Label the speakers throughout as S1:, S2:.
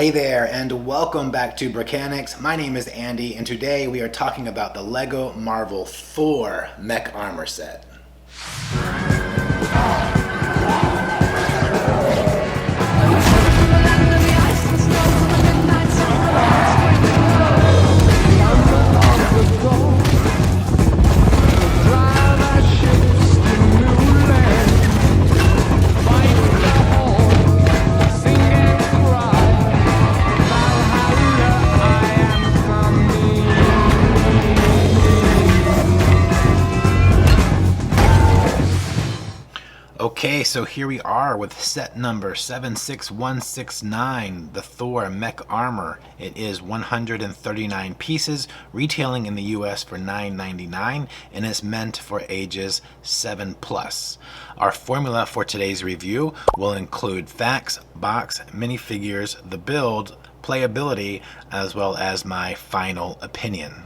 S1: Hey there, and welcome back to Bricanics. My name is Andy, and today we are talking about the LEGO Marvel Thor Mech Armor set. Okay, so here we are with set number 76169, the Thor Mech Armor. It is 139 pieces, retailing in the US for $9.99, and is meant for ages 7+. Our formula for today's review will include facts, box, minifigures, the build, playability, as well as my final opinion.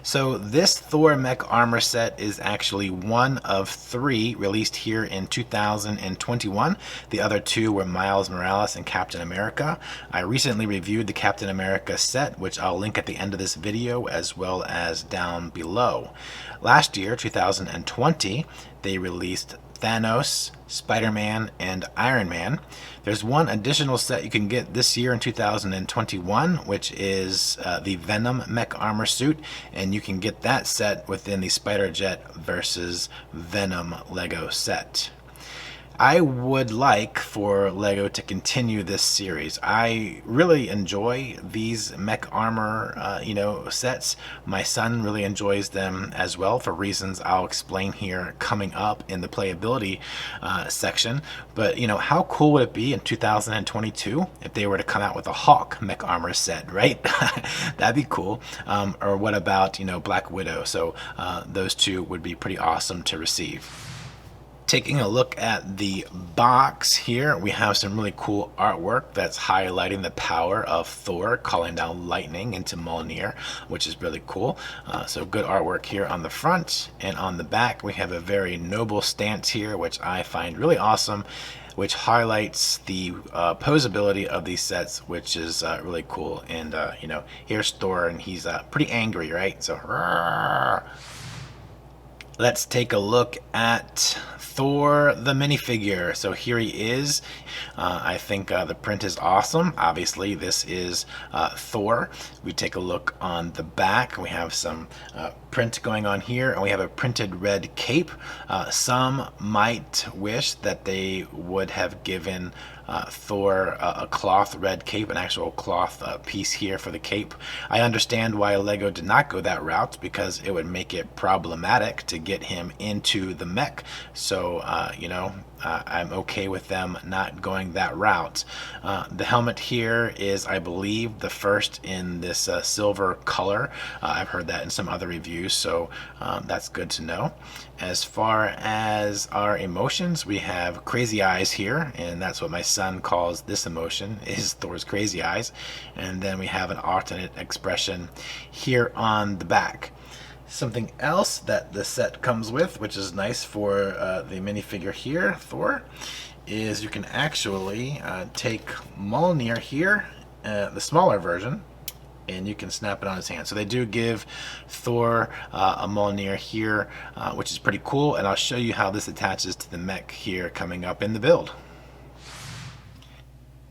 S1: So this Thor Mech Armor set is actually one of 3 released here in 2021. The other 2 were Miles Morales and Captain America. I recently reviewed the Captain America set, which I'll link at the end of this video as well as down below. Last year, 2020, they released Thanos, Spider-Man, and Iron Man. There's one additional set you can get this year in 2021, which is the Venom Mech Armor suit, and you can get that set within the Spider-Jet versus Venom Lego set. I would like for LEGO to continue this series. I really enjoy these mech armor, sets. My son really enjoys them as well for reasons I'll explain here coming up in the playability section. But how cool would it be in 2022 if they were to come out with a Hawk mech armor set, right? That'd be cool. Or what about Black Widow? So those 2 would be pretty awesome to receive. Taking a look at the box here, we have some really cool artwork that's highlighting the power of Thor calling down lightning into Mjolnir, which is really cool. So good artwork here on the front, and on the back we have a very noble stance here, which I find really awesome, which highlights the posability of these sets, which is really cool. And here's Thor, and he's pretty angry, right? So let's take a look at Thor the minifigure. So here he is. I think the print is awesome. Obviously this is Thor. We take a look on the back. We have some print going on here, and we have a printed red cape. Some might wish that they would have given Thor a cloth red cape, an actual cloth piece here for the cape. I understand why LEGO did not go that route, because it would make it problematic to get him into the mech. So I'm okay with them not going that route. The helmet here is, I believe, the first in this silver color. I've heard that in some other reviews, so that's good to know. As far as our emotions, we have crazy eyes here, and that's what my son calls this emotion, is Thor's crazy eyes. And then we have an alternate expression here on the back. Something else that the set comes with, which is nice for the minifigure here, Thor, is you can actually take Mjolnir here, the smaller version, and you can snap it on his hand. So they do give Thor a Mjolnir here, which is pretty cool, and I'll show you how this attaches to the mech here coming up in the build.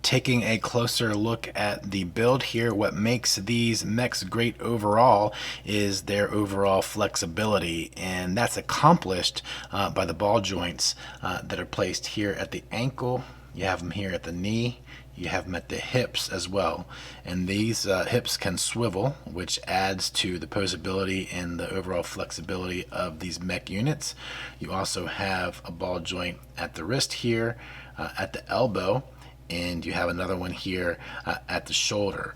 S1: Taking a closer look at the build here, what makes these mechs great overall is their overall flexibility, and that's accomplished by the ball joints that are placed here at the ankle. You have them here at the knee, you have them at the hips as well, and these hips can swivel, which adds to the posability and the overall flexibility of these mech units. You also have a ball joint at the wrist here, at the elbow, and you have another one here at the shoulder.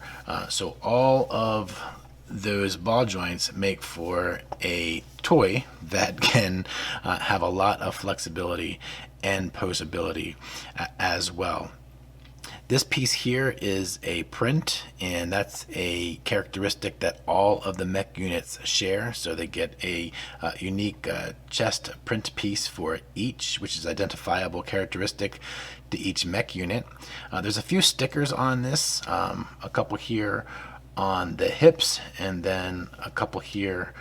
S1: So all of those ball joints make for a toy that can have a lot of flexibility and posability as well. This piece here is a print, and that's a characteristic that all of the mech units share. So they get a unique chest print piece for each, which is identifiable characteristic to each mech unit. There's a few stickers on this, a couple here on the hips, and then a couple here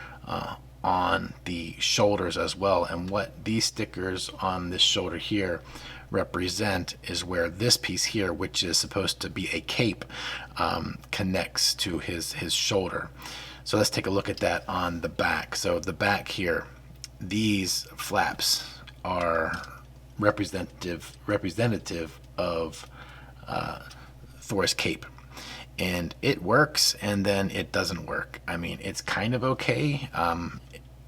S1: on the shoulders as well. And what these stickers on this shoulder here represent is where this piece here, which is supposed to be a cape, connects to his shoulder. So let's take a look at that on the back. So the back here, these flaps are representative of Thor's cape. And it works, and then it doesn't work. I mean, it's kind of okay.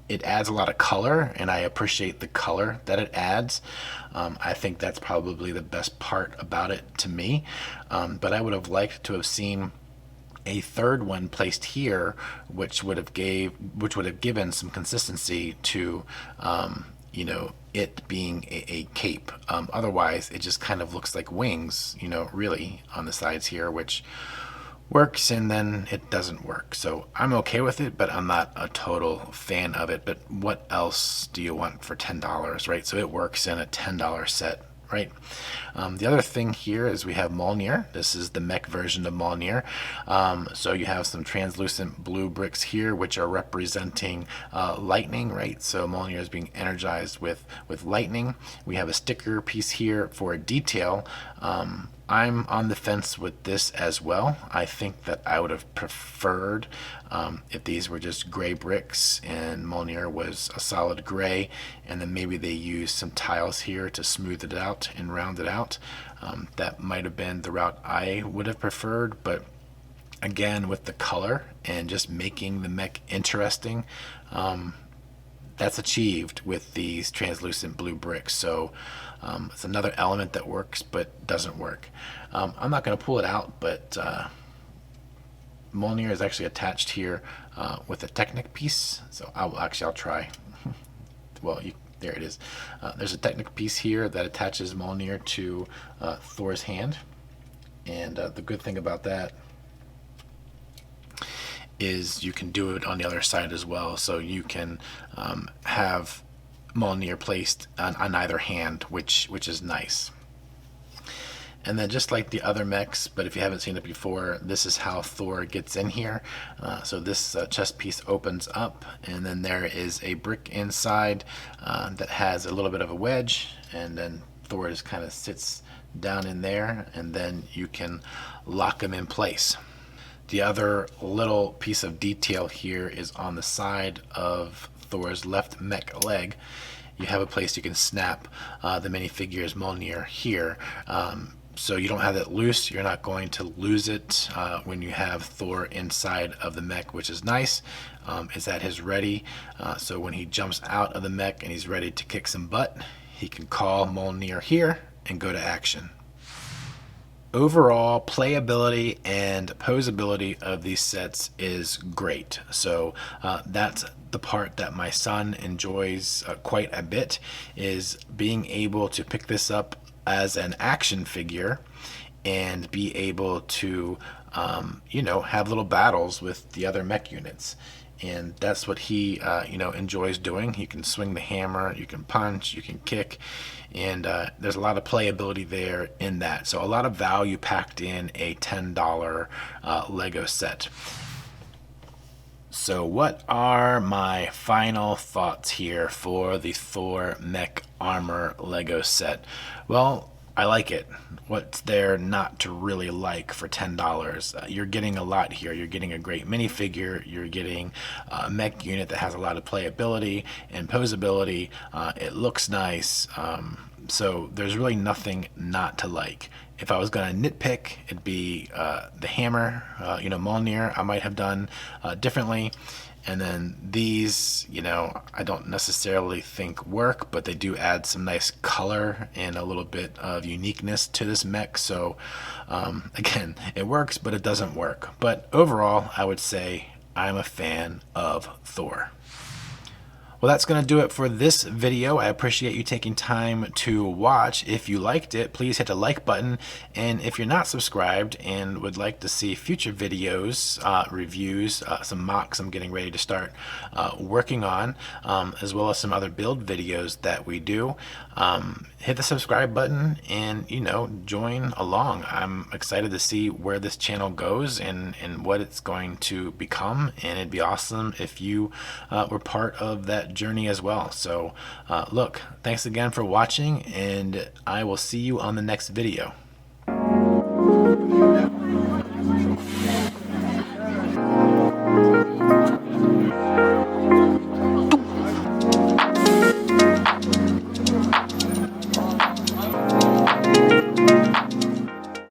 S1: It adds a lot of color, and I appreciate the color that it adds. I think that's probably the best part about it to me. But I would have liked to have seen a third one placed here, which would have given some consistency to you know, it being a cape. Otherwise, it just kind of looks like wings, you know, really on the sides here, which works and then it doesn't work. So I'm okay with it, but I'm not a total fan of it. But what else do you want for $10, right? So it works in a $10 set, right? The other thing here is we have Mjolnir. This is the mech version of Mjolnir. So you have some translucent blue bricks here, which are representing lightning, right? So Mjolnir is being energized with lightning. We have a sticker piece here for a detail. I'm on the fence with this as well. I think that I would have preferred if these were just gray bricks and Mjolnir was a solid gray, and then maybe they used some tiles here to smooth it out and round it out. That might have been the route I would have preferred, but again, with the color and just making the mech interesting, that's achieved with these translucent blue bricks. So it's another element that works but doesn't work. I'm not going to pull it out, but Mjolnir is actually attached here with a Technic piece. So I'll try. Well, there it is. There's a Technic piece here that attaches Mjolnir to Thor's hand. And the good thing about that is you can do it on the other side as well. So you can have Mjolnir placed on either hand, which is nice. And then just like the other mechs, but if you haven't seen it before, this is how Thor gets in here. So this chest piece opens up, and then there is a brick inside that has a little bit of a wedge, and then Thor just kind of sits down in there, and then you can lock him in place. The other little piece of detail here is on the side of Thor's left mech leg. You have a place you can snap the minifigure's Mjolnir here. So you don't have it loose. You're not going to lose it when you have Thor inside of the mech, which is nice. Is at his ready. So when he jumps out of the mech and he's ready to kick some butt, he can call Mjolnir here and go to action. Overall playability and posability of these sets is great. So that's the part that my son enjoys quite a bit, is being able to pick this up as an action figure and be able to you know, have little battles with the other mech units. And that's what he you know, enjoys doing. You can swing the hammer, you can punch, you can kick, and there's a lot of playability there in that. So a lot of value packed in a $10 Lego set. So what are my final thoughts here for the Thor Mech Armor Lego set? Well, I like it. What's there not to really like for $10? You're getting a lot here. You're getting a great minifigure. You're getting a mech unit that has a lot of playability and posability. It looks nice. So there's really nothing not to like. If I was going to nitpick, it'd be the hammer, you know, Mjolnir, I might have done differently. And then these, you know, I don't necessarily think work, but they do add some nice color and a little bit of uniqueness to this mech. So again, it works, but it doesn't work. But overall, I would say I'm a fan of Thor. Well, that's going to do it for this video. I appreciate you taking time to watch. If you liked it, please hit the like button. And if you're not subscribed and would like to see future videos, reviews, some mocks I'm getting ready to start working on, as well as some other build videos that we do, hit the subscribe button and, join along. I'm excited to see where this channel goes and what it's going to become. And it'd be awesome if you were part of that journey as well. So look, thanks again for watching, and I will see you on the next video.